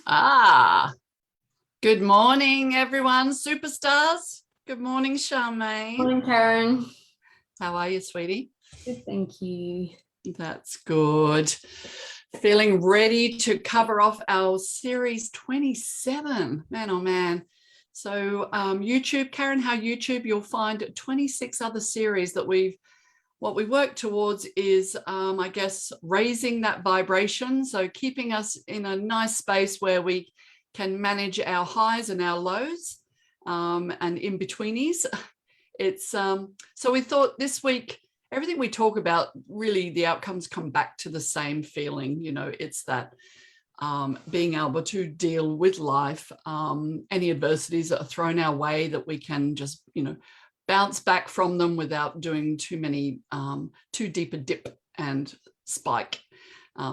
Ah, good morning, everyone. Superstars. Good morning, Charmaine. Morning, Karen. How are you, sweetie? Good, thank you. That's good. Feeling ready to cover off our series 27. Man, oh man. So YouTube, Karen, how YouTube, you'll find 26 other series that what we work towards is, I guess, raising that vibration. So keeping us in a nice space where we can manage our highs and our lows and in-betweenies. So we thought this week, everything we talk about, really the outcomes come back to the same feeling. It's that being able to deal with life, any adversities that are thrown our way, that we can just, bounce back from them without doing too deep a dip and spike.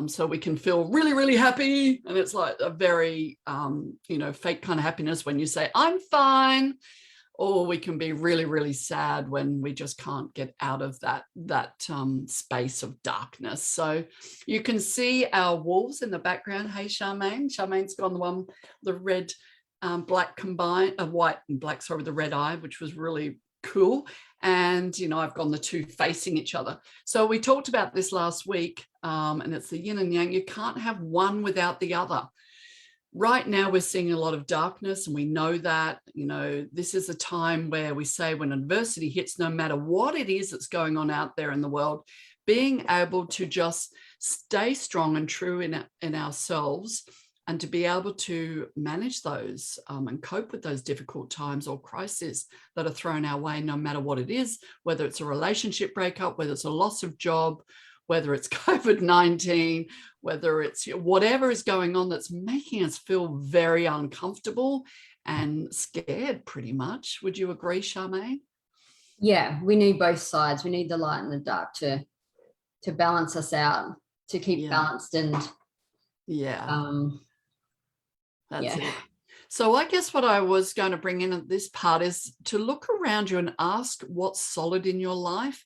So we can feel really, really happy. And it's like a very, fake kind of happiness when you say, I'm fine. Or we can be really, really sad when we just can't get out of that space of darkness. So you can see our wolves in the background. Hey, Charmaine. Charmaine's got on the red, black combined, white and black, sorry, with the red eye, which was really cool. And I've gone the two facing each other. So we talked about this last week, and it's the yin and yang. You can't have one without the other. Right now we're seeing a lot of darkness, and we know that. This is a time where we say, when adversity hits, no matter what it is that's going on out there in the world, being able to just stay strong and true in ourselves, and to be able to manage those and cope with those difficult times or crises that are thrown our way, no matter what it is, whether it's a relationship breakup, whether it's a loss of job, whether it's COVID-19, whether it's whatever is going on that's making us feel very uncomfortable and scared, pretty much. Would you agree, Charmaine? Yeah, we need both sides. We need the light and the dark to balance us out, to keep balanced and That's it. So I guess what I was going to bring in at this part is to look around you and ask what's solid in your life.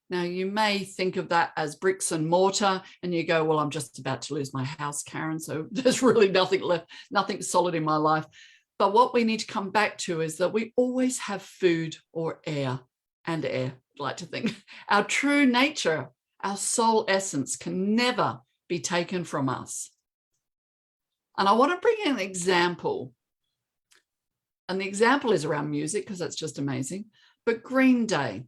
Now, you may think of that as bricks and mortar, and you go, well, I'm just about to lose my house, Karen, so there's really nothing left, nothing solid in my life. But what we need to come back to is that we always have food or air, and air, I'd like to think. Our true nature, our soul essence, can never be taken from us. And I want to bring in an example. And the example is around music, because that's just amazing. But Green Day,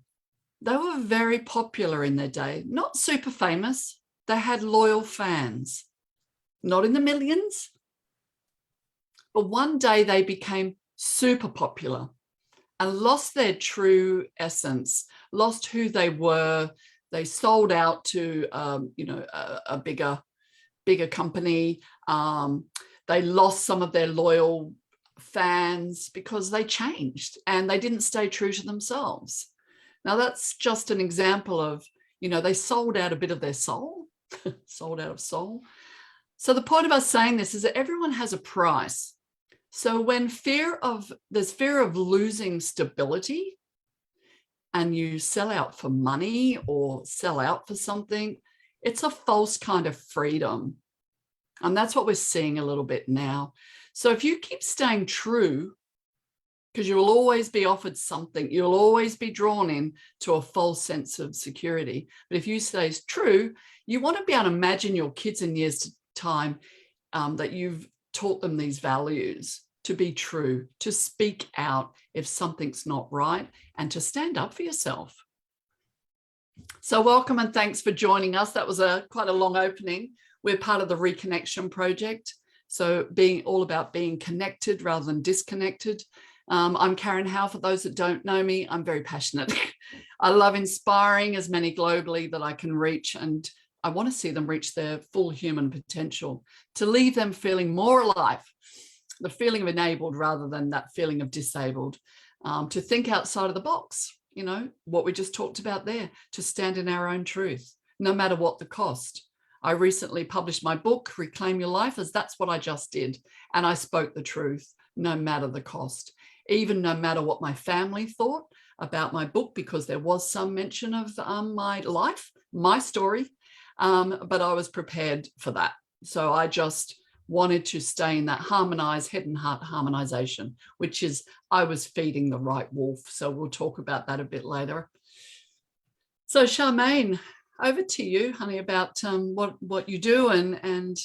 they were very popular in their day, not super famous. They had loyal fans, not in the millions. But one day they became super popular and lost their true essence, lost who they were. They sold out to, a bigger company. They lost some of their loyal fans because they changed and they didn't stay true to themselves. Now, that's just an example of, they sold out a bit of their soul, sold out of soul. So the point of us saying this is that everyone has a price. So when there's fear of losing stability, and you sell out for money or sell out for something, it's a false kind of freedom. And that's what we're seeing a little bit now. So if you keep staying true, because you'll always be offered something, you'll always be drawn in to a false sense of security. But if you stay true, you want to be able to imagine your kids in years' time that you've taught them these values, to be true, to speak out if something's not right, and to stand up for yourself. So welcome and thanks for joining us. That was quite a long opening. We're part of the Reconnection project. So being all about being connected rather than disconnected. I'm Karen Howe. For those that don't know me, I'm very passionate. I love inspiring as many globally that I can reach, and I want to see them reach their full human potential, to leave them feeling more alive, the feeling of enabled rather than that feeling of disabled, to think outside of the box, what we just talked about there, to stand in our own truth, no matter what the cost. I recently published my book, Reclaim Your Life, as that's what I just did. And I spoke the truth, no matter the cost, even no matter what my family thought about my book, because there was some mention of my life, my story, but I was prepared for that. So I just wanted to stay in that harmonized head and heart harmonization, which is I was feeding the right wolf. So we'll talk about that a bit later. So Charmaine, over to you, honey, about what you do, and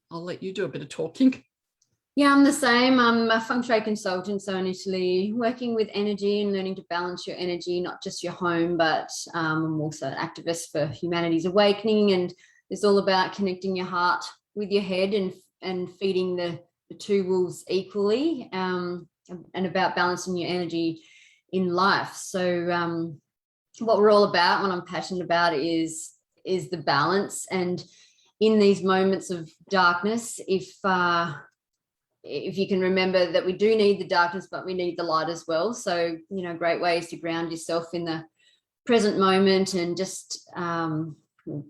I'll let you do a bit of talking. Yeah, I'm the same. I'm a feng shui consultant, so initially working with energy and learning to balance your energy, not just your home, but I'm also an activist for humanity's awakening, and it's all about connecting your heart with your head and feeding the two wolves equally, and about balancing your energy in life. So what we're all about, what I'm passionate about, is the balance. And in these moments of darkness, if you can remember that we do need the darkness, but we need the light as well. So, great ways to ground yourself in the present moment and just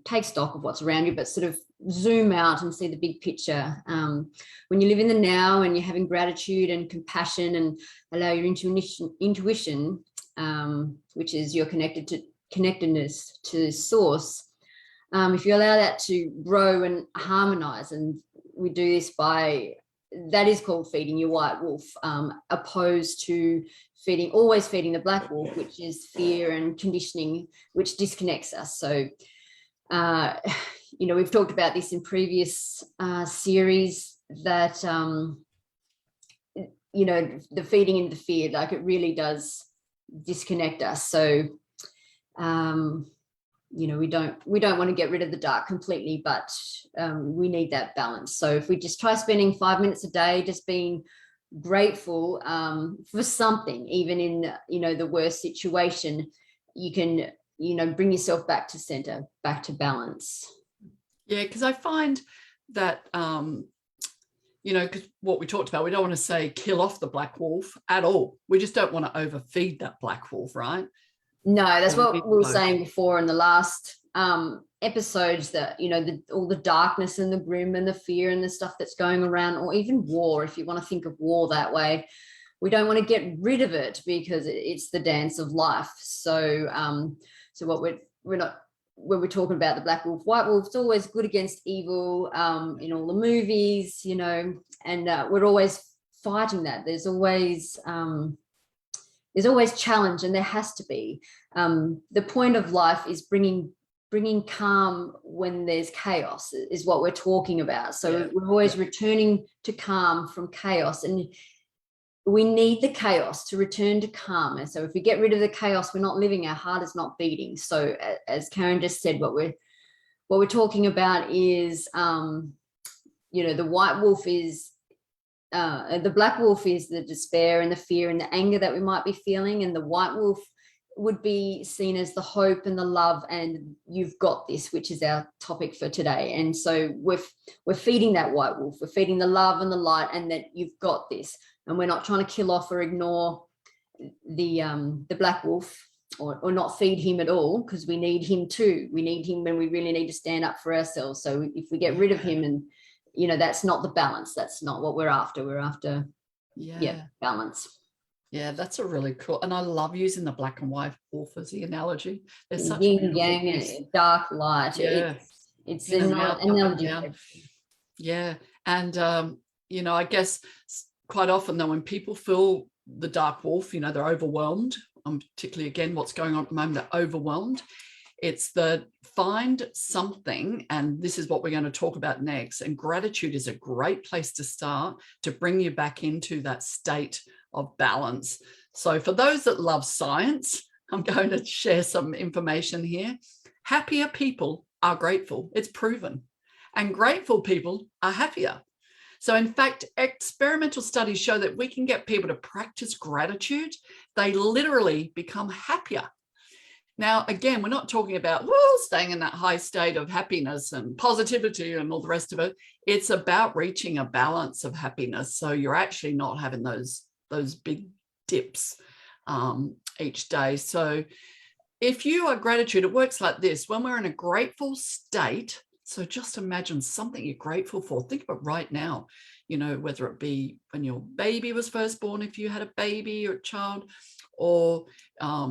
take stock of what's around you, but sort of zoom out and see the big picture. When you live in the now and you're having gratitude and compassion and allow your intuition, which is your connectedness to source, if you allow that to grow and harmonize, and we do this by, that is called feeding your white wolf, opposed to always feeding the black wolf, which is fear and conditioning, which disconnects us. So, we've talked about this in previous series, that, the feeding into fear, like, it really does disconnect us. So, we don't want to get rid of the dark completely, but we need that balance. So if we just try spending 5 minutes a day just being grateful for something, even in the worst situation, you can bring yourself back to center, back to balance. Yeah, because I find that because what we talked about, we don't want to say kill off the black wolf at all. We just don't want to overfeed that black wolf, right? No, that's what we were saying before in the last episodes, that all the darkness and the grim and the fear and the stuff that's going around, or even war, if you want to think of war that way, we don't want to get rid of it because it's the dance of life. So what we're not, when we're talking about the black wolf, white wolf, it's always good against evil in all the movies, and we're always fighting that. There's always challenge, and there has to be. The point of life is bringing calm when there's chaos, is what we're talking about. So we're always returning to calm from chaos, and we need the chaos to return to calm. And so if we get rid of the chaos, we're not living, our heart is not beating. So as Karen just said, what we're talking about is, the white wolf is, the black wolf is the despair and the fear and the anger that we might be feeling, and the white wolf would be seen as the hope and the love and you've got this, which is our topic for today. And so we're feeding that white wolf, we're feeding the love and the light, and that you've got this, and we're not trying to kill off or ignore the black wolf, or not feed him at all, because we need him too. We need him when we really need to stand up for ourselves. So if we get rid of him, and that's not the balance. That's not what we're after. We're after, balance. Yeah, that's a really cool. And I love using the black and white wolf as the analogy. There's such yin yang and dark light. Yeah. It's an analogy. Yeah. And, I guess quite often though, when people feel the dark wolf, they're overwhelmed. Particularly, again, what's going on at the moment, they're overwhelmed. It's find something, and this is what we're going to talk about next. And gratitude is a great place to start to bring you back into that state of balance. So for those that love science, I'm going to share some information here. Happier people are grateful. It's proven. And grateful people are happier. So in fact, experimental studies show that we can get people to practice gratitude. They literally become happier. Now, again, we're not talking about staying in that high state of happiness and positivity and all the rest of it. It's about reaching a balance of happiness. So you're actually not having those big dips each day. So if you are gratitude, it works like this. When we're in a grateful state, so just imagine something you're grateful for. Think of it right now, whether it be when your baby was first born, if you had a baby or a child, or, a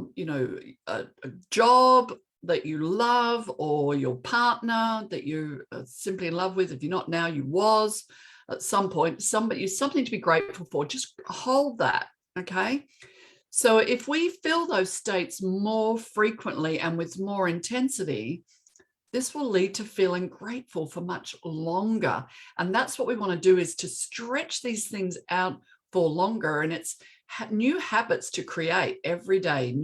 job that you love, or your partner that you are simply in love with. If you're not now, you was. at some point, something to be grateful for. Just hold that, okay? So if we feel those states more frequently and with more intensity, this will lead to feeling grateful for much longer. And that's what we want to do, is to stretch these things out for longer. And it's new habits to create every day.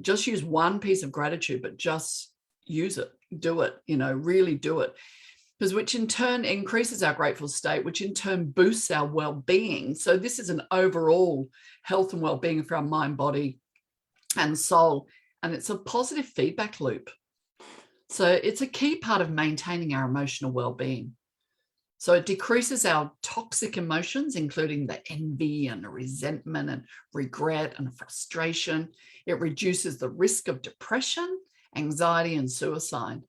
Just use one piece of gratitude, but just use it, do it, really do it. Because which in turn increases our grateful state, which in turn boosts our well-being. So this is an overall health and well-being for our mind, body, and soul. And it's a positive feedback loop. So it's a key part of maintaining our emotional well-being. So it decreases our toxic emotions, including the envy and resentment and regret and frustration. It reduces the risk of depression, anxiety, and suicide.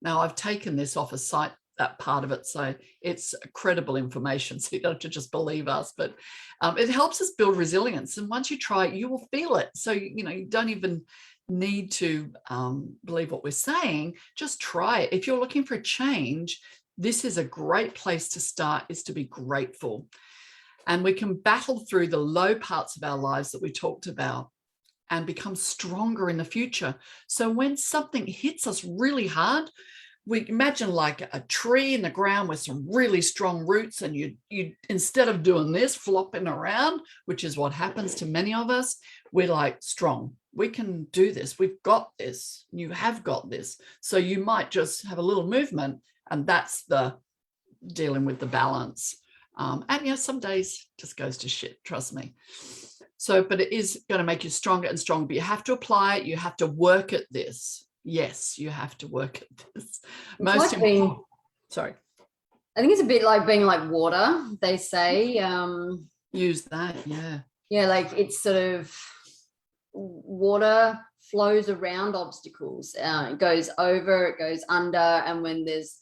Now, I've taken this off a site, that part of it, so it's credible information, so you don't have to just believe us, but it helps us build resilience. And once you try it, you will feel it. So, you don't even need to believe what we're saying. Just try it. If you're looking for a change, this is a great place to start, is to be grateful. And we can battle through the low parts of our lives that we talked about and become stronger in the future. So when something hits us really hard, we imagine like a tree in the ground with some really strong roots, and you instead of doing this, flopping around, which is what happens to many of us, we're like, strong. We can do this. We've got this. You have got this. So you might just have a little movement, and that's the dealing with the balance. And some days just goes to shit, trust me. So, but it is going to make you stronger and stronger, but you have to apply it. You have to work at this. Yes, you have to work at this. Most important. Sorry. I think it's a bit like being like water, they say. Use that, yeah. Yeah, like it's sort of, water flows around obstacles. It goes over, it goes under, and when there's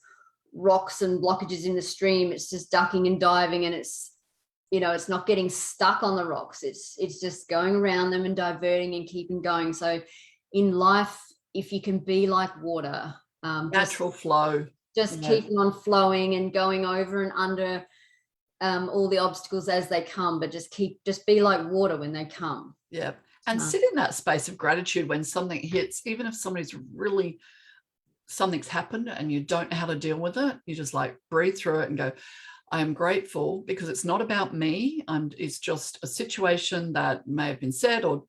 rocks and blockages in the stream, it's just ducking and diving, and it's not getting stuck on the rocks. It's just going around them and diverting and keeping going. So in life, if you can be like water, natural flow, just keeping on flowing and going over and under all the obstacles as they come, but just be like water when they come. Yeah. And sit in that space of gratitude when something hits, even if somebody's something's happened and you don't know how to deal with it, you just like breathe through it and go, I am grateful, because it's not about me. It's just a situation that may have been said, or,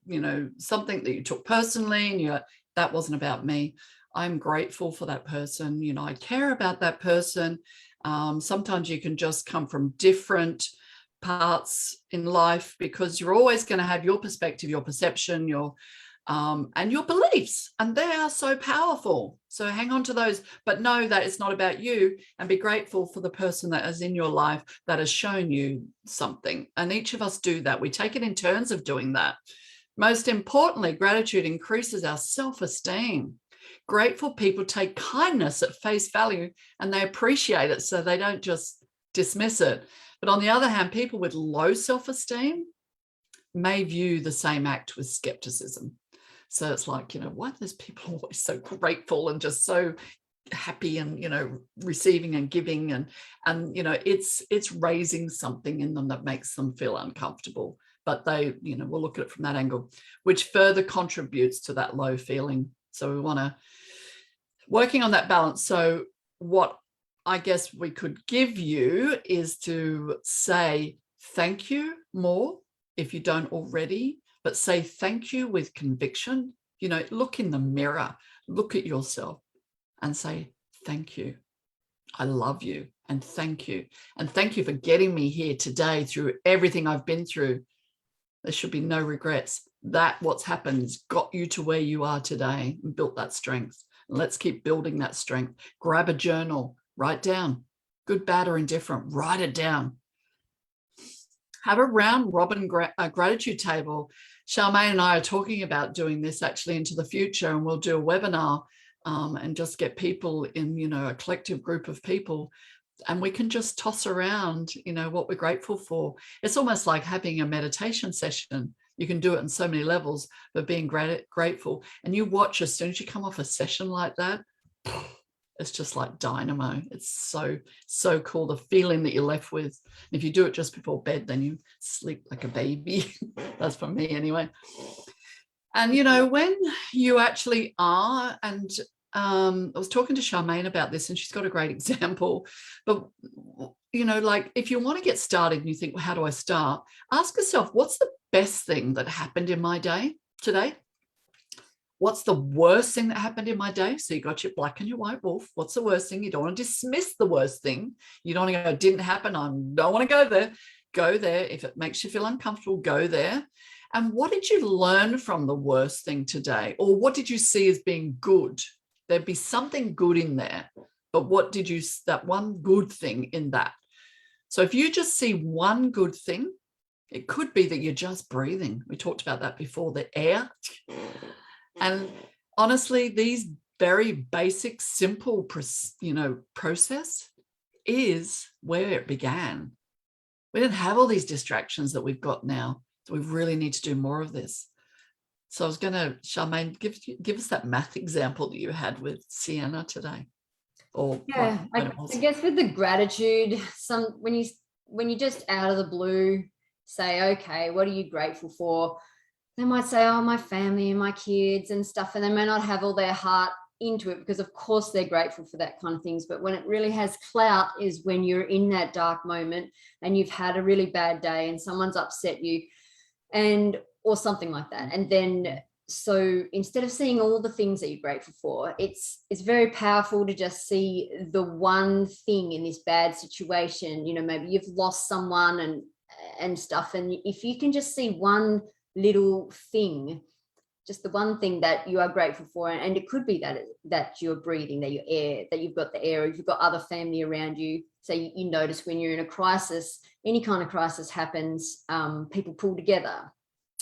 something that you took personally, and that wasn't about me. I'm grateful for that person. I care about that person. Sometimes you can just come from different parts in life, because you're always going to have your perspective, your perception, and your beliefs, and they are so powerful. So hang on to those, but know that it's not about you, and be grateful for the person that is in your life that has shown you something. And each of us do that. We take it in turns of doing that. Most importantly, gratitude increases our self-esteem. Grateful people take kindness at face value, and they appreciate it, so they don't just dismiss it. But on the other hand, people with low self-esteem may view the same act with skepticism. So it's like, why are those people always so grateful and just so happy and, receiving and giving, and it's raising something in them that makes them feel uncomfortable. But they, we'll look at it from that angle, which further contributes to that low feeling. So we want to working on that balance. So what I guess we could give you is to say thank you more if you don't already, but say thank you with conviction. Look in the mirror, look at yourself and say, thank you. I love you, and thank you. And thank you for getting me here today through everything I've been through. There should be no regrets. That what's happened has got you to where you are today and built that strength. And let's keep building that strength. Grab a journal, write down, good, bad, or indifferent, write it down. Have a round robin gratitude table. Charmaine and I are talking about doing this actually into the future, and we'll do a webinar and just get people in, a collective group of people, and we can just toss around, what we're grateful for. It's almost like having a meditation session. You can do it on so many levels, but being grateful. And you watch, as soon as you come off a session like that, It's just like dynamo. It's so cool, the feeling that you're left with. And if you do it just before bed, then you sleep like a baby. That's for me anyway. And, you know, when you actually are, and I was talking to Charmaine about this, and she's got a great example. But, you know, like if you want to get started and you think, well, how do I start? Ask yourself, what's the best thing that happened in my day today? What's the worst thing that happened in my day? So you got your black and your white wolf. What's the worst thing? You don't want to dismiss the worst thing. You don't want to go, it didn't happen. I don't want to go there. Go there. If it makes you feel uncomfortable, go there. And what did you learn from the worst thing today? Or what did you see as being good? There'd be something good in there. But what did you, that one good thing in that? So if you just see one good thing, it could be that you're just breathing. We talked about that before, the air. And honestly, these very basic, simple, process is where it began. We didn't have all these distractions that we've got now. So we really need to do more of this. So I was going to, Charmaine, give us that math example that you had with Sienna today. Or yeah, I guess with the gratitude, when you just out of the blue say, okay, what are you grateful for? They might say, oh, my family and my kids and stuff, and they may not have all their heart into it, because of course they're grateful for that kind of things. But when it really has clout is when you're in that dark moment and you've had a really bad day and someone's upset you, or something like that. And then, so instead of seeing all the things that you're grateful for, it's very powerful to just see the one thing in this bad situation. You know, maybe you've lost someone and stuff. And if you can just see one little thing, just the one thing that you are grateful for, and it could be that you're breathing, that you've got the air, or you've got other family around you. So you notice when you're in a crisis, any kind of crisis happens, people pull together,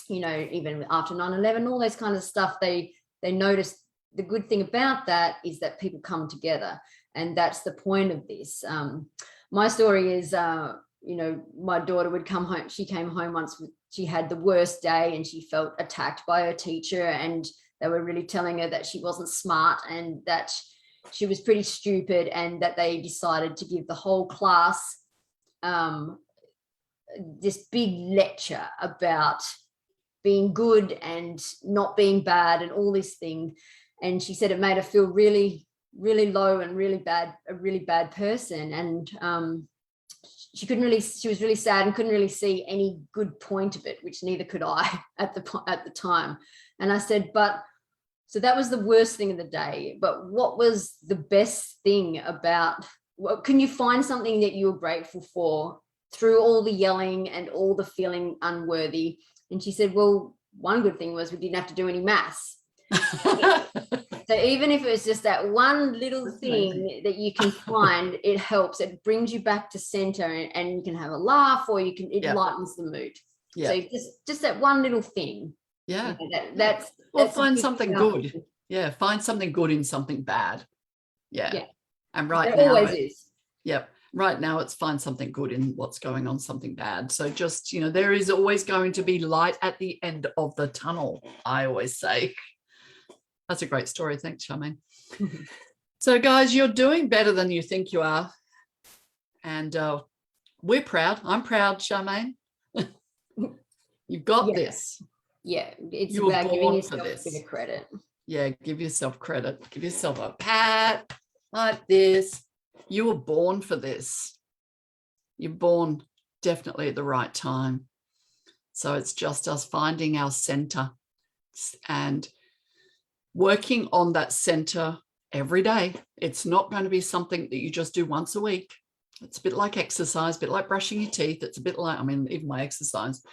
you know, even after 9/11, all those kind of stuff, they notice. The good thing about that is that people come together, and that's the point of this. My story is, you know, my daughter would come home. She came home once. She had the worst day and she felt attacked by her teacher, and they were really telling her that she wasn't smart and that she was pretty stupid, and that they decided to give the whole class this big lecture about being good and not being bad and all this thing. And she said it made her feel really, really low and really bad, a really bad person. And she was really sad and couldn't really see any good point of it, which neither could I at the time. And I said, so that was the worst thing of the day, but what was the best thing about, can you find something that you were grateful for through all the yelling and all the feeling unworthy? And she said, well, one good thing was we didn't have to do any maths. So even if it was just that one little thing that you can find, it helps. It brings you back to center, and you can have a laugh, or it lightens the mood. So just that one little thing. Yeah. You know, that's find something good. Yeah. Find something good in something bad. Yeah. And right now, always is. Yep. Right now it's find something good in what's going on, something bad. So just, you know, there is always going to be light at the end of the tunnel, I always say. That's a great story. Thanks, Charmaine. So guys, you're doing better than you think you are. And we're proud. I'm proud, Charmaine. You've got this. Yeah, it's about giving yourself a bit of credit. Yeah, give yourself credit. Give yourself a pat like this. You were born for this. You're born definitely at the right time. So it's just us finding our center and working on that center every day. It's not going to be something that you just do once a week. It's a bit like exercise, a bit like brushing your teeth. It's a bit like, even my exercise,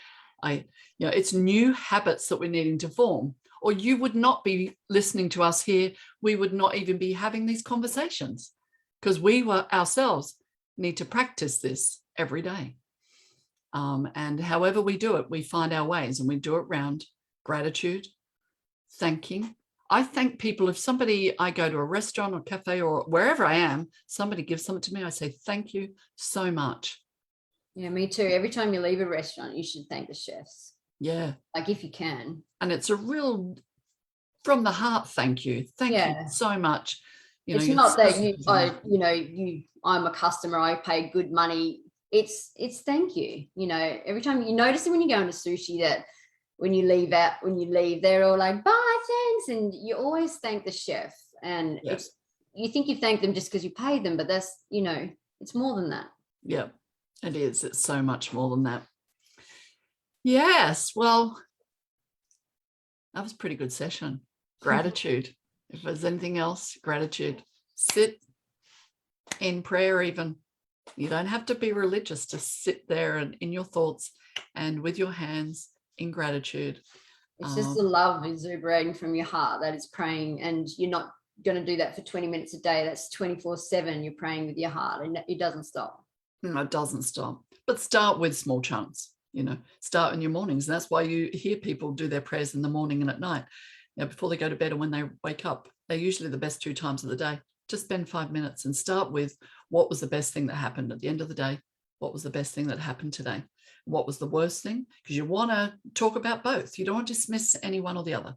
it's new habits that we're needing to form, or you would not be listening to us here. We would not even be having these conversations, because we ourselves need to practice this every day. And however we do it, we find our ways, and we do it around gratitude, thanking. I thank people. If I go to a restaurant or cafe or wherever I am, somebody gives something to me, I say, thank you so much. Yeah, me too. Every time you leave a restaurant, you should thank the chefs. Yeah. Like if you can. And it's a real from the heart thank you. Thank you so much. You know, it's not that I'm a customer, I pay good money. It's thank you. You know, every time you notice it when you go into sushi that when you leave, they're all like, bye, thanks. And you always thank the chef. And you think you thank them just because you paid them, but that's, you know, it's more than that. Yeah, it is. It's so much more than that. Yes. Well, that was a pretty good session. Gratitude. If there's anything else, gratitude. Sit in prayer even. You don't have to be religious. Just sit there and in your thoughts and with your hands in gratitude. It's just the love exuberating from your heart that is praying, and you're not going to do that for 20 minutes a day. That's 24/7. You're praying with your heart, and it doesn't stop. No, it doesn't stop. But start with small chunks. You know, start in your mornings. And that's why you hear people do their prayers in the morning and at night. You know, before they go to bed and when they wake up. They're usually the best 2 times of the day. Just spend 5 minutes and start with what was the best thing that happened at the end of the day. What was the best thing that happened today? What was the worst thing? Because you want to talk about both. You don't want to dismiss any one or the other.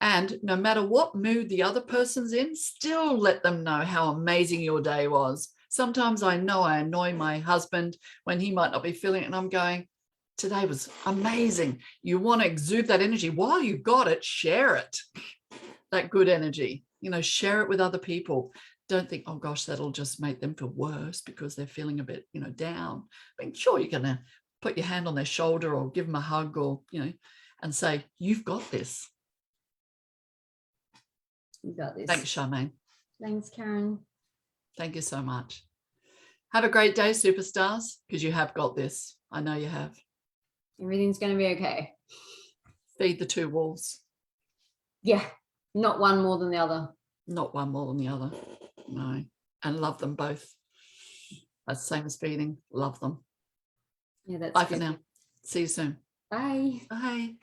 And no matter what mood the other person's in, still let them know how amazing your day was. Sometimes I know I annoy my husband when he might not be feeling it, and I'm going, today was amazing. You want to exude that energy. While you've got it, share it. That good energy, you know, share it with other people. Don't think, oh gosh, that'll just make them feel worse because they're feeling a bit, you know, down. I mean, sure, you're going to put your hand on their shoulder or give them a hug or, you know, and say, you've got this. You got this. Thanks, Charmaine. Thanks, Karen. Thank you so much. Have a great day, superstars, because you have got this. I know you have. Everything's going to be okay. Feed the 2 wolves. Yeah. Not one more than the other. Not one more than the other. No. And love them both. That's the same as feeding. Love them. Yeah, that's Bye good. for now. See you soon. Bye. Bye.